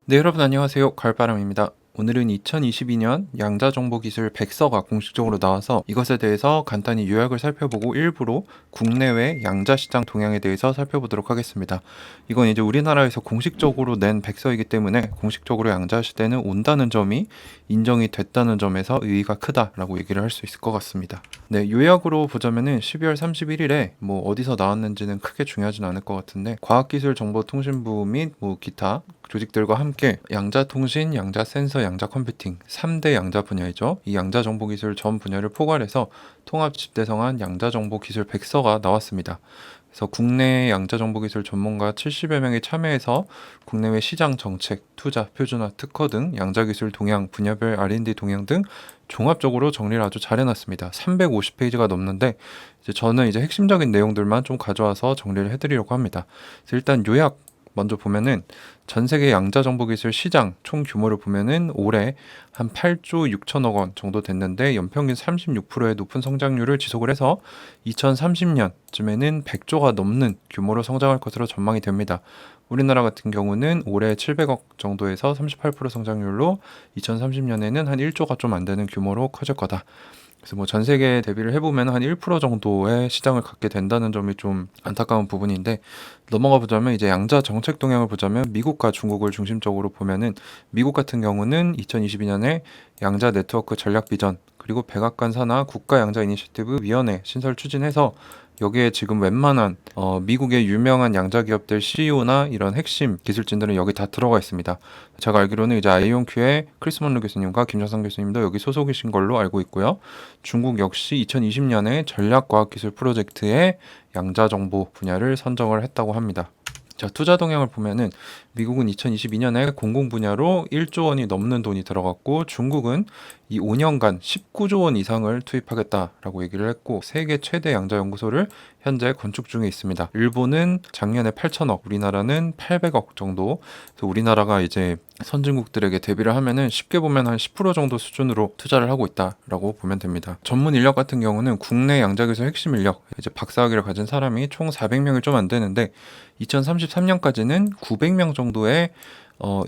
네, 여러분 안녕하세요. 가을바람입니다. 오늘은 2022년 양자정보기술 백서가 공식적으로 나와서 이것에 대해서 간단히 요약을 살펴보고 일부로 국내외 양자시장 동향에 대해서 살펴보도록 하겠습니다. 이건 이제 우리나라에서 공식적으로 낸 백서이기 때문에 공식적으로 양자시대는 온다는 점이 인정이 됐다는 점에서 의의가 크다라고 얘기를 할 수 있을 것 같습니다. 네, 요약으로 보자면은 12월 31일에 뭐 어디서 나왔는지는 크게 중요하진 않을 것 같은데 과학기술정보통신부 및 뭐 기타 조직들과 함께 양자통신, 양자센서, 양자컴퓨팅 3대 양자 분야이죠. 이 양자정보기술 전 분야를 포괄해서 통합 집대성한 양자정보기술 백서가 나왔습니다. 그래서 국내 양자정보기술 전문가 70여 명이 참여해서 국내외 시장 정책, 투자, 표준화, 특허 등 양자기술 동향, 분야별 R&D 동향 등 종합적으로 정리를 아주 잘 해놨습니다. 350페이지가 넘는데 저는 이제 핵심적인 내용들만 좀 가져와서 정리를 해드리려고 합니다. 그래서 일단 요약 먼저 보면은 전 세계 양자정보기술 시장 총 규모를 보면은 올해 한 8조 6천억 원 정도 됐는데 연평균 36%의 높은 성장률을 지속을 해서 2030년쯤에는 100조가 넘는 규모로 성장할 것으로 전망이 됩니다. 우리나라 같은 경우는 올해 700억 정도에서 38% 성장률로 2030년에는 한 1조가 좀 안 되는 규모로 커질 거다. 그래서 뭐 전 세계 대비를 해보면 한 1% 정도의 시장을 갖게 된다는 점이 좀 안타까운 부분인데 넘어가 보자면 이제 양자 정책 동향을 보자면 미국과 중국을 중심적으로 보면은 미국 같은 경우는 2022년에 양자 네트워크 전략 비전 그리고 백악관 산하 국가 양자 이니셔티브 위원회 신설 추진해서 여기에 지금 웬만한 미국의 유명한 양자 기업들 CEO나 이런 핵심 기술진들은 여기 다 들어가 있습니다. 제가 알기로는 이제 아이온큐의 크리스 먼로 교수님과 김정상 교수님도 여기 소속이신 걸로 알고 있고요. 중국 역시 2020년에 전략과학기술 프로젝트에 양자정보 분야를 선정을 했다고 합니다. 자, 투자 동향을 보면은 미국은 2022년에 공공 분야로 1조 원이 넘는 돈이 들어갔고 중국은 이 5년간 19조 원 이상을 투입하겠다라고 얘기를 했고 세계 최대 양자 연구소를 현재 건축 중에 있습니다. 일본은 작년에 8천억, 우리나라는 800억 정도. 그래서 우리나라가 이제 선진국들에게 대비를 하면은 쉽게 보면 한 10% 정도 수준으로 투자를 하고 있다라고 보면 됩니다. 전문 인력 같은 경우는 국내 양자기술 핵심 인력, 이제 박사학위를 가진 사람이 총 400명이 좀 안 되는데 2033년까지는 900명 정도의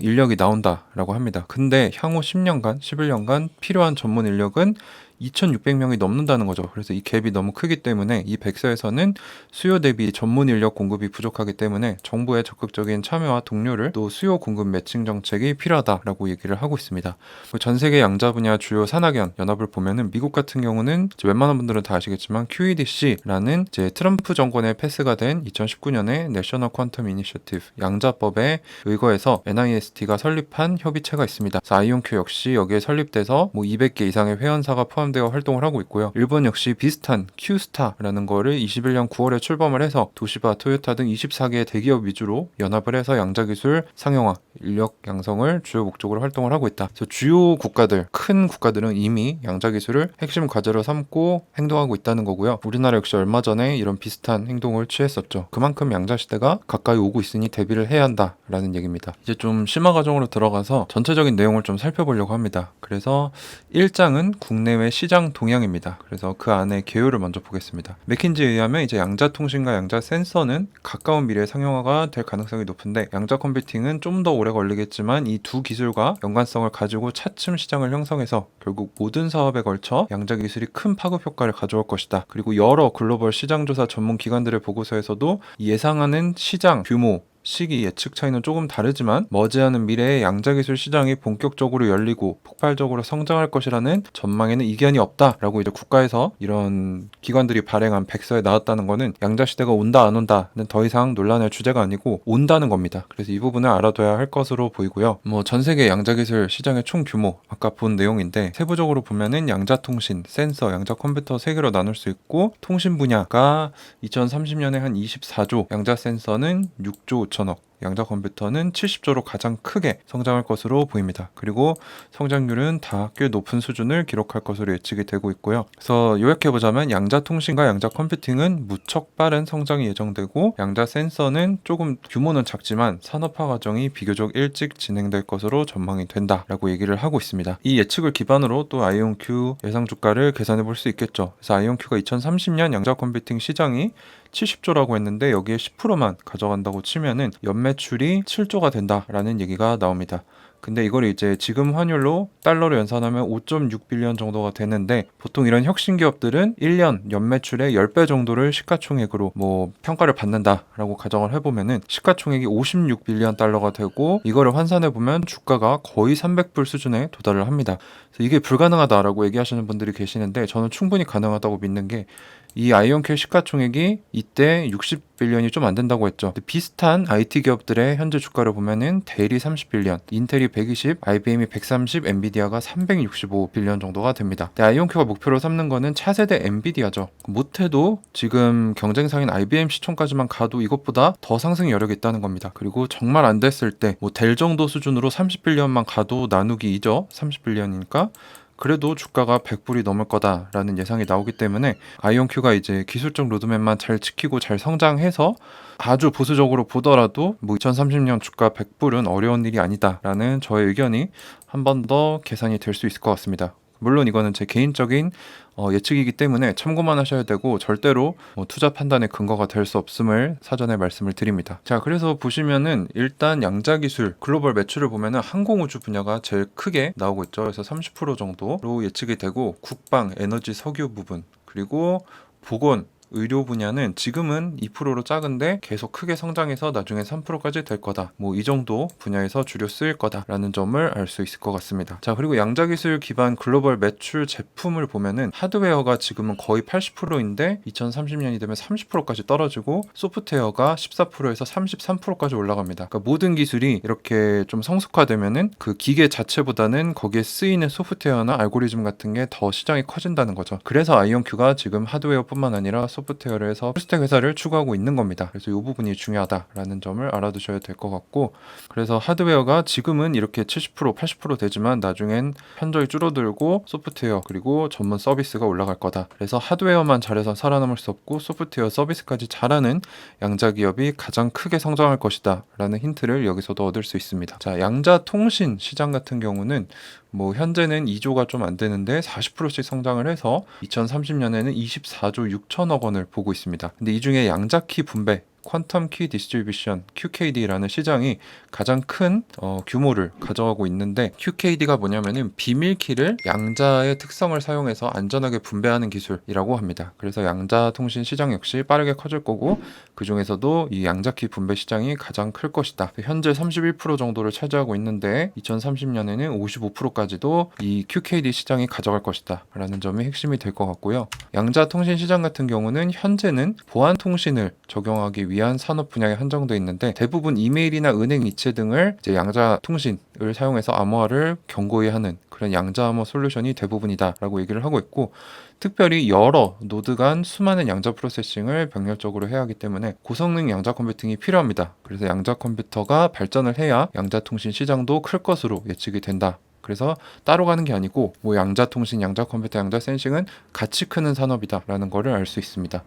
인력이 나온다라고 합니다. 근데 향후 10년간, 11년간 필요한 전문 인력은 2,600명이 넘는다는 거죠. 그래서 이 갭이 너무 크기 때문에 이 백서에서는 수요 대비 전문 인력 공급이 부족하기 때문에 정부의 적극적인 참여와 동료를 또 수요 공급 매칭 정책이 필요하다라고 얘기를 하고 있습니다. 전 세계 양자 분야 주요 산학연 연합을 보면은 미국 같은 경우는 이제 웬만한 분들은 다 아시겠지만 QEDC라는 이제 트럼프 정권의 패스가 된 2019년에 내셔널 퀀텀 이니셔티브 양자법에 의거해서 NIST가 설립한 협의체가 있습니다. 그래서 아이온큐 역시 여기에 설립돼서 뭐 200개 이상의 회원사가 포함되어 활동을 하고 있고요. 일본 역시 비슷한 큐스타라는 거를 21년 9월에 출범을 해서 도시바, 토요타 등 24개의 대기업 위주로 연합을 해서 양자기술 상용화, 인력 양성을 주요 목적으로 활동을 하고 있다. 그래서 주요 국가들, 큰 국가들은 이미 양자기술을 핵심 과제로 삼고 행동하고 있다는 거고요. 우리나라 역시 얼마 전에 이런 비슷한 행동을 취했었죠. 그만큼 양자시대가 가까이 오고 있으니 대비를 해야 한다라는 얘기입니다. 이제 좀 심화 과정으로 들어가서 전체적인 내용을 좀 살펴보려고 합니다. 그래서 1장은 국내외 시장 동향입니다. 그래서 그 안에 개요를 먼저 보겠습니다. 맥킨지에 의하면 이제 양자통신과 양자센서는 가까운 미래에 상용화가 될 가능성이 높은데 양자컴퓨팅은 좀 더 오래 걸리겠지만 이 두 기술과 연관성을 가지고 차츰 시장을 형성해서 결국 모든 사업에 걸쳐 양자기술이 큰 파급 효과를 가져올 것이다. 그리고 여러 글로벌 시장조사 전문 기관들의 보고서에서도 예상하는 시장 규모 시기 예측 차이는 조금 다르지만 머지않은 미래에 양자기술 시장이 본격적으로 열리고 폭발적으로 성장할 것이라는 전망에는 이견이 없다라고 이제 국가에서 이런 기관들이 발행한 백서에 나왔다는 거는 양자시대가 온다 안 온다는 더 이상 논란의 주제가 아니고 온다는 겁니다. 그래서 이 부분을 알아둬야 할 것으로 보이고요. 뭐 전 세계 양자기술 시장의 총 규모 아까 본 내용인데 세부적으로 보면은 양자통신, 센서, 양자컴퓨터 세 개로 나눌 수 있고 통신 분야가 2030년에 한 24조, 양자센서는 6조 5천억, 양자컴퓨터는 70조로 가장 크게 성장할 것으로 보입니다. 그리고 성장률은 다 꽤 높은 수준을 기록할 것으로 예측이 되고 있고요. 그래서 요약해보자면 양자통신과 양자컴퓨팅은 무척 빠른 성장이 예정되고 양자센서는 조금 규모는 작지만 산업화 과정이 비교적 일찍 진행될 것으로 전망이 된다라고 얘기를 하고 있습니다. 이 예측을 기반으로 또 아이온큐 예상 주가를 계산해 볼 수 있겠죠. 그래서 아이온큐가 2030년 양자컴퓨팅 시장이 70조라고 했는데 여기에 10%만 가져간다고 치면은 연매 연매출이 7조가 된다라는 얘기가 나옵니다. 근데 이걸 이제 지금 환율로 달러로 연산하면 5.6빌리언 정도가 되는데, 보통 이런 혁신 기업들은 1년 연매출의 10배 정도를 시가총액으로 뭐 평가를 받는다라고 가정을 해보면은 시가총액이 56빌리언 달러가 되고, 이거를 환산해 보면 주가가 거의 300불 수준에 도달을 합니다. 그래서 이게 불가능하다라고 얘기하시는 분들이 계시는데, 저는 충분히 가능하다고 믿는 게, 이 아이온큐 시가총액이 이때 60빌리언이 좀 안 된다고 했죠. 비슷한 IT 기업들의 현재 주가를 보면은 델이 30빌리언, 인텔이 120, IBM이 130, 엔비디아가 365빌리언 정도가 됩니다. 아이온큐가 목표로 삼는 거는 차세대 엔비디아죠. 못해도 지금 경쟁사인 IBM 시총까지만 가도 이것보다 더 상승 여력이 있다는 겁니다. 그리고 정말 안 됐을 때 뭐 델 정도 수준으로 30빌리언만 가도 나누기 2죠. 30빌리언이니까. 그래도 주가가 100불이 넘을 거다라는 예상이 나오기 때문에 아이온큐가 이제 기술적 로드맵만 잘 지키고 잘 성장해서 아주 보수적으로 보더라도 뭐 2030년 주가 100불은 어려운 일이 아니다라는 저의 의견이 한 번 더 계산이 될 수 있을 것 같습니다. 물론 이거는 제 개인적인 예측이기 때문에 참고만 하셔야 되고, 절대로 투자 판단의 근거가 될 수 없음을 사전에 말씀을 드립니다. 자, 그래서 보시면은 일단 양자기술 글로벌 매출을 보면은 항공우주 분야가 제일 크게 나오고 있죠. 그래서 30% 정도로 예측이 되고, 국방, 에너지, 석유 부분, 그리고 보건, 의료 분야는 지금은 2%로 작은데 계속 크게 성장해서 나중에 3%까지 될 거다. 뭐 이 정도 분야에서 주로 쓰일 거다라는 점을 알 수 있을 것 같습니다. 자, 그리고 양자기술 기반 글로벌 매출 제품을 보면은 하드웨어가 지금은 거의 80%인데 2030년이 되면 30%까지 떨어지고, 소프트웨어가 14%에서 33%까지 올라갑니다. 그러니까 모든 기술이 이렇게 좀 성숙화되면은 그 기계 자체보다는 거기에 쓰이는 소프트웨어나 알고리즘 같은 게 더 시장이 커진다는 거죠. 그래서 아이온큐가 지금 하드웨어뿐만 아니라 소프트웨어를 해서 풀스택 회사를 추구하고 있는 겁니다. 그래서 이 부분이 중요하다라는 점을 알아두셔야 될 것 같고, 그래서 하드웨어가 지금은 이렇게 70%, 80% 되지만 나중엔 현저히 줄어들고 소프트웨어 그리고 전문 서비스가 올라갈 거다. 그래서 하드웨어만 잘해서 살아남을 수 없고 소프트웨어 서비스까지 잘하는 양자 기업이 가장 크게 성장할 것이다 라는 힌트를 여기서도 얻을 수 있습니다. 자, 양자 통신 시장 같은 경우는 뭐 현재는 2조가 좀 안 되는데 40%씩 성장을 해서 2030년에는 24조 6천억 원을 보고 있습니다. 근데 이 중에 양자키 분배, 퀀텀 키 디스트리뷰션 QKD라는 시장이 가장 큰 규모를 가져가고 있는데, QKD가 뭐냐면은 비밀키를 양자의 특성을 사용해서 안전하게 분배하는 기술이라고 합니다. 그래서 양자 통신 시장 역시 빠르게 커질 거고, 그 중에서도 이 양자키 분배 시장이 가장 클 것이다. 현재 31% 정도를 차지하고 있는데 2030년에는 55%까지도 이 QKD 시장이 가져갈 것이다 라는 점이 핵심이 될 것 같고요. 양자 통신 시장 같은 경우는 현재는 보안 통신을 적용하기 위한 산업 분야에 한정되어 있는데, 대부분 이메일이나 은행 이체 등을 이제 양자 통신을 사용해서 암호화를 견고히 하는 그런 양자 암호 솔루션이 대부분이다라고 얘기를 하고 있고, 특별히 여러 노드 간 수많은 양자 프로세싱을 병렬적으로 해야 하기 때문에 고성능 양자 컴퓨팅이 필요합니다. 그래서 양자 컴퓨터가 발전을 해야 양자 통신 시장도 클 것으로 예측이 된다. 그래서 따로 가는 게 아니고 뭐 양자 통신, 양자 컴퓨터, 양자 센싱은 같이 크는 산업이다라는 거를 알 수 있습니다.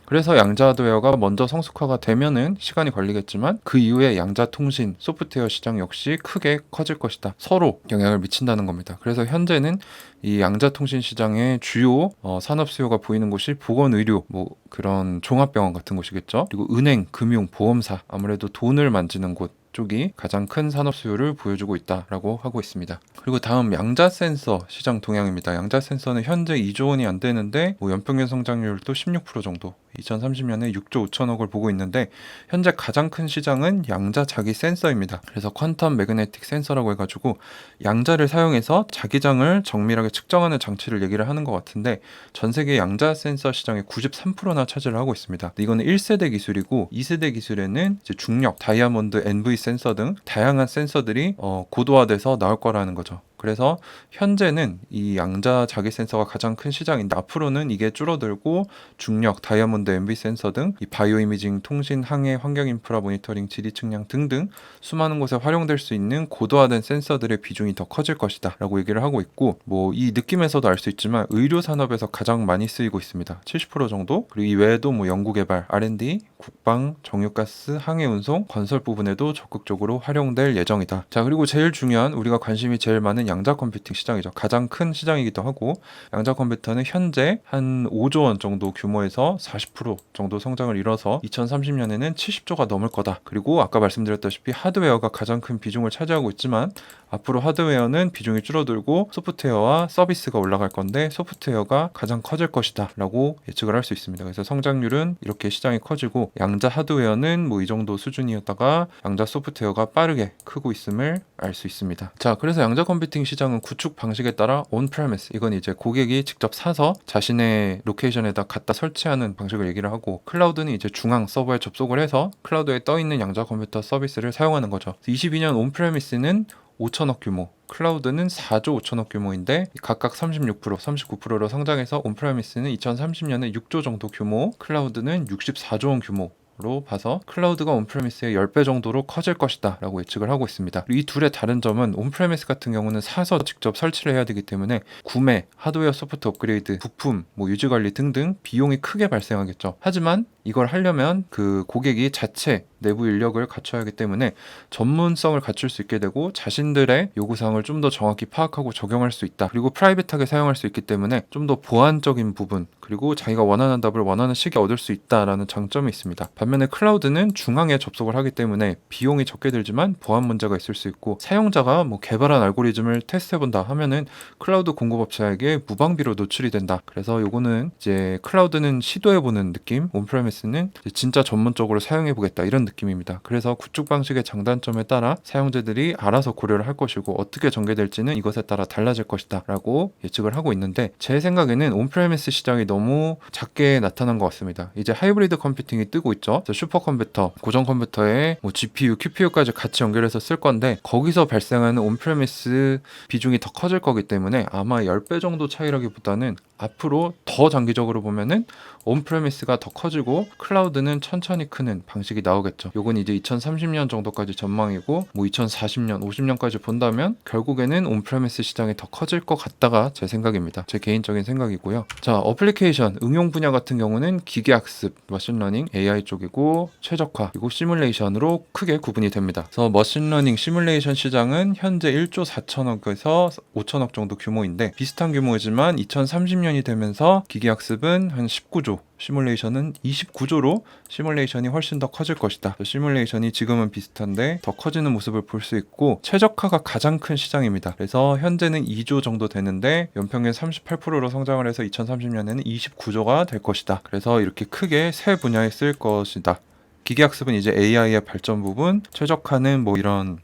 그래서 양자 하드웨어가 먼저 성숙화가 되면은 시간이 걸리겠지만 그 이후에 양자 통신, 소프트웨어 시장 역시 크게 커질 것이다. 서로 영향을 미친다는 겁니다. 그래서 현재는 이 양자 통신 시장의 주요 산업 수요가 보이는 곳이 보건의료, 뭐 그런 종합병원 같은 곳이겠죠. 그리고 은행, 금융, 보험사, 아무래도 돈을 만지는 곳 쪽이 가장 큰 산업 수요를 보여주고 있다라고 하고 있습니다. 그리고 다음 양자 센서 시장 동향입니다. 양자 센서는 현재 2조 원이 안 되는데 뭐 연평균 성장률도 16% 정도, 2030년에 6조 5천억을 보고 있는데, 현재 가장 큰 시장은 양자 자기 센서입니다. 그래서 퀀텀 매그네틱 센서라고 해가지고 양자를 사용해서 자기장을 정밀하게 측정하는 장치를 얘기를 하는 것 같은데, 전 세계 양자 센서 시장의 93%나 차지를 하고 있습니다. 이거는 1세대 기술이고, 2세대 기술에는 이제 중력, 다이아몬드, NV 센서 등 다양한 센서들이 고도화돼서 나올 거라는 거죠. 그래서 현재는 이 양자 자기 센서가 가장 큰 시장인데, 앞으로는 이게 줄어들고 중력, 다이아몬드, NV 센서 등 이 바이오 이미징, 통신, 항해, 환경 인프라 모니터링, 지리 측량 등등 수많은 곳에 활용될 수 있는 고도화된 센서들의 비중이 더 커질 것이다 라고 얘기를 하고 있고, 뭐 이 느낌에서도 알 수 있지만 의료 산업에서 가장 많이 쓰이고 있습니다. 70% 정도. 그리고 이 외에도 뭐 연구개발, R&D, 국방, 정유가스, 항해 운송, 건설 부분에도 적극적으로 활용될 예정이다. 자, 그리고 제일 중요한, 우리가 관심이 제일 많은 양자 컴퓨팅 시장이죠. 가장 큰 시장이기도 하고 양자 컴퓨터는 현재 한 5조 원 정도 규모에서 40% 정도 성장을 이뤄서 2030년에는 70조가 넘을 거다. 그리고 아까 말씀드렸다시피 하드웨어가 가장 큰 비중을 차지하고 있지만 앞으로 하드웨어는 비중이 줄어들고 소프트웨어와 서비스가 올라갈 건데 소프트웨어가 가장 커질 것이다 라고 예측을 할 수 있습니다. 그래서 성장률은 이렇게 시장이 커지고 양자 하드웨어는 뭐 이 정도 수준이었다가 양자 소프트웨어가 빠르게 크고 있음을 알 수 있습니다. 자, 그래서 양자 컴퓨팅 시장은 구축 방식에 따라 온프레미스, 이건 이제 고객이 직접 사서 자신의 로케이션에다 갖다 설치하는 방식을 얘기를 하고, 클라우드는 이제 중앙 서버에 접속을 해서 클라우드에 떠 있는 양자 컴퓨터 서비스를 사용하는 거죠. 22년 온프레미스는 5천억 규모, 클라우드는 4조 5천억 규모인데 각각 36%, 39%로 성장해서 온프레미스는 2030년에 6조 정도 규모, 클라우드는 64조 원 규모 로 봐서 클라우드가 온프레미스의 10배 정도로 커질 것이다 라고 예측을 하고 있습니다. 이 둘의 다른 점은 온프레미스 같은 경우는 사서 직접 설치를 해야 되기 때문에 구매, 하드웨어 소프트 업그레이드, 부품, 유지관리 등등 비용이 크게 발생하겠죠. 하지만 이걸 하려면 그 고객이 자체 내부 인력을 갖춰야 하기 때문에 전문성을 갖출 수 있게 되고 자신들의 요구사항을 좀 더 정확히 파악하고 적용할 수 있다. 그리고 프라이빗하게 사용할 수 있기 때문에 좀 더 보안적인 부분, 그리고 자기가 원하는 답을 원하는 시기에 얻을 수 있다라는 장점이 있습니다. 반면에 클라우드는 중앙에 접속을 하기 때문에 비용이 적게 들지만 보안 문제가 있을 수 있고, 사용자가 개발한 알고리즘을 테스트해본다 하면은 클라우드 공급업체에게 무방비로 노출이 된다. 그래서 요거는 이제 클라우드는 시도해보는 느낌, 온프레미스는 진짜 전문적으로 사용해보겠다 이런 느낌입니다. 그래서 구축 방식의 장단점에 따라 사용자들이 알아서 고려를 할 것이고 어떻게 전개될지는 이것에 따라 달라질 것이다 라고 예측을 하고 있는데, 제 생각에는 온프레미스 시장이 너무 작게 나타난 것 같습니다. 이제 하이브리드 컴퓨팅이 뜨고 있죠. 슈퍼컴퓨터, 고전 컴퓨터에 GPU, QPU까지 같이 연결해서 쓸 건데 거기서 발생하는 온프레미스 비중이 더 커질 거기 때문에 아마 10배 정도 차이라기보다는 앞으로 더 장기적으로 보면은 온프레미스가 더 커지고 클라우드는 천천히 크는 방식이 나오겠죠. 요건 이제 2030년 정도까지 전망이고 2040년, 50년까지 본다면 결국에는 온프레미스 시장이 더 커질 것 같다가 제 생각입니다. 제 개인적인 생각이고요. 자, 어플리케이션, 응용 분야 같은 경우는 기계학습, 머신러닝, AI 쪽이고 최적화, 그리고 시뮬레이션으로 크게 구분이 됩니다. 그래서 머신러닝, 시뮬레이션 시장은 현재 1조 4천억에서 5천억 정도 규모인데 비슷한 규모이지만 2030년이 되면서 기계학습은 한 19조, 시뮬레이션은 29조로 시뮬레이션이 훨씬 더 커질 것이다. 시뮬레이션이 지금은 비슷한데 더 커지는 모습을 볼 수 있고, 최적화가 가장 큰 시장입니다. 그래서 현재는 2조 정도 되는데 연평균 38%로 성장을 해서 2030년에는 29조가 될 것이다. 그래서 이렇게 크게 세 분야에 쓸 것이다. 기계학습은 이제 AI의 발전 부분, 최적화는 이런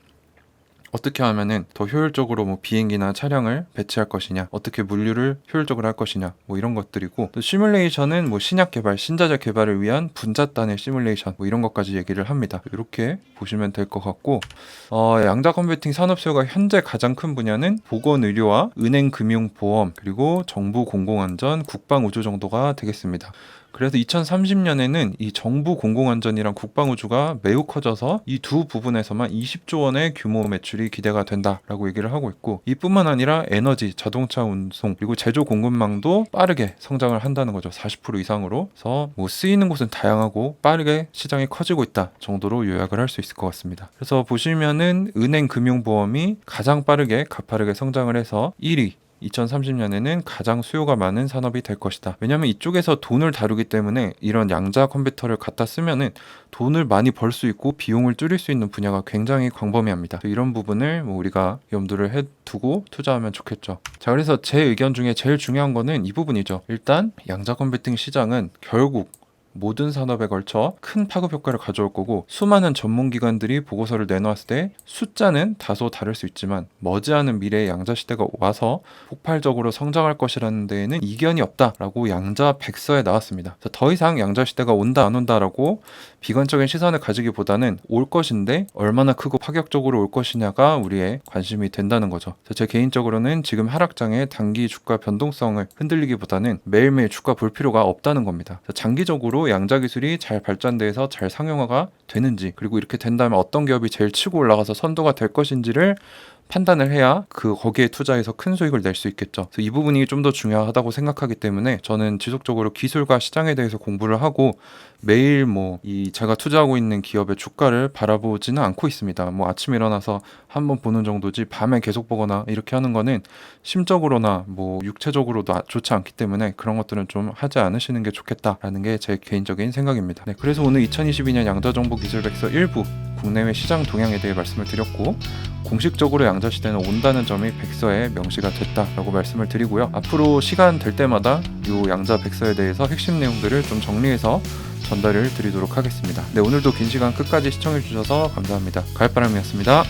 어떻게 하면은 더 효율적으로 비행기나 차량을 배치할 것이냐, 어떻게 물류를 효율적으로 할 것이냐, 이런 것들이고, 또 시뮬레이션은 신약 개발, 신자재 개발을 위한 분자단의 시뮬레이션, 이런 것까지 얘기를 합니다. 이렇게 보시면 될 것 같고, 양자 컴퓨팅 산업 수요가 현재 가장 큰 분야는 보건의료와 은행, 금융, 보험, 그리고 정부 공공안전, 국방우주 정도가 되겠습니다. 그래서 2030년에는 이 정부 공공안전이랑 국방우주가 매우 커져서 이 두 부분에서만 20조 원의 규모 매출이 기대가 된다라고 얘기를 하고 있고, 이뿐만 아니라 에너지, 자동차 운송, 그리고 제조 공급망도 빠르게 성장을 한다는 거죠. 40% 이상으로. 그래서 쓰이는 곳은 다양하고 빠르게 시장이 커지고 있다 정도로 요약을 할 수 있을 것 같습니다. 그래서 보시면은 은행, 금융, 보험이 가장 빠르게 가파르게 성장을 해서 1위, 2030년에는 가장 수요가 많은 산업이 될 것이다. 왜냐하면 이쪽에서 돈을 다루기 때문에 이런 양자 컴퓨터를 갖다 쓰면은 돈을 많이 벌 수 있고 비용을 줄일 수 있는 분야가 굉장히 광범위합니다. 이런 부분을 우리가 염두를 해두고 투자하면 좋겠죠. 자, 그래서 제 의견 중에 제일 중요한 거는 이 부분이죠. 일단 양자 컴퓨팅 시장은 결국 모든 산업에 걸쳐 큰 파급 효과를 가져올 거고, 수많은 전문기관들이 보고서를 내놓았을 때 숫자는 다소 다를 수 있지만 머지않은 미래의 양자 시대가 와서 폭발적으로 성장할 것이라는 데에는 이견이 없다라고 양자 백서에 나왔습니다. 더 이상 양자 시대가 온다 안 온다라고 비관적인 시선을 가지기보다는 올 것인데 얼마나 크고 파격적으로 올 것이냐가 우리의 관심이 된다는 거죠. 제 개인적으로는 지금 하락장의 단기 주가 변동성을 흔들리기보다는 매일매일 주가 볼 필요가 없다는 겁니다. 장기적으로 양자 기술이 잘 발전돼서 잘 상용화가 되는지, 그리고 이렇게 된다면 어떤 기업이 제일 치고 올라가서 선도가 될 것인지를 판단을 해야 거기에 투자해서 큰 수익을 낼 수 있겠죠. 그래서 이 부분이 좀 더 중요하다고 생각하기 때문에 저는 지속적으로 기술과 시장에 대해서 공부를 하고 매일 제가 투자하고 있는 기업의 주가를 바라보지는 않고 있습니다. 아침에 일어나서 한번 보는 정도지 밤에 계속 보거나 이렇게 하는 거는 심적으로나 육체적으로도 좋지 않기 때문에 그런 것들은 좀 하지 않으시는 게 좋겠다라는 게 제 개인적인 생각입니다. 네, 그래서 오늘 2022년 양자정보기술백서 일부 국내외 시장 동향에 대해 말씀을 드렸고, 공식적으로 양자 시대는 온다는 점이 백서에 명시가 됐다라고 말씀을 드리고요. 앞으로 시간 될 때마다 이 양자 백서에 대해서 핵심 내용들을 좀 정리해서 전달을 드리도록 하겠습니다. 네, 오늘도 긴 시간 끝까지 시청해 주셔서 감사합니다. 가을바람이었습니다.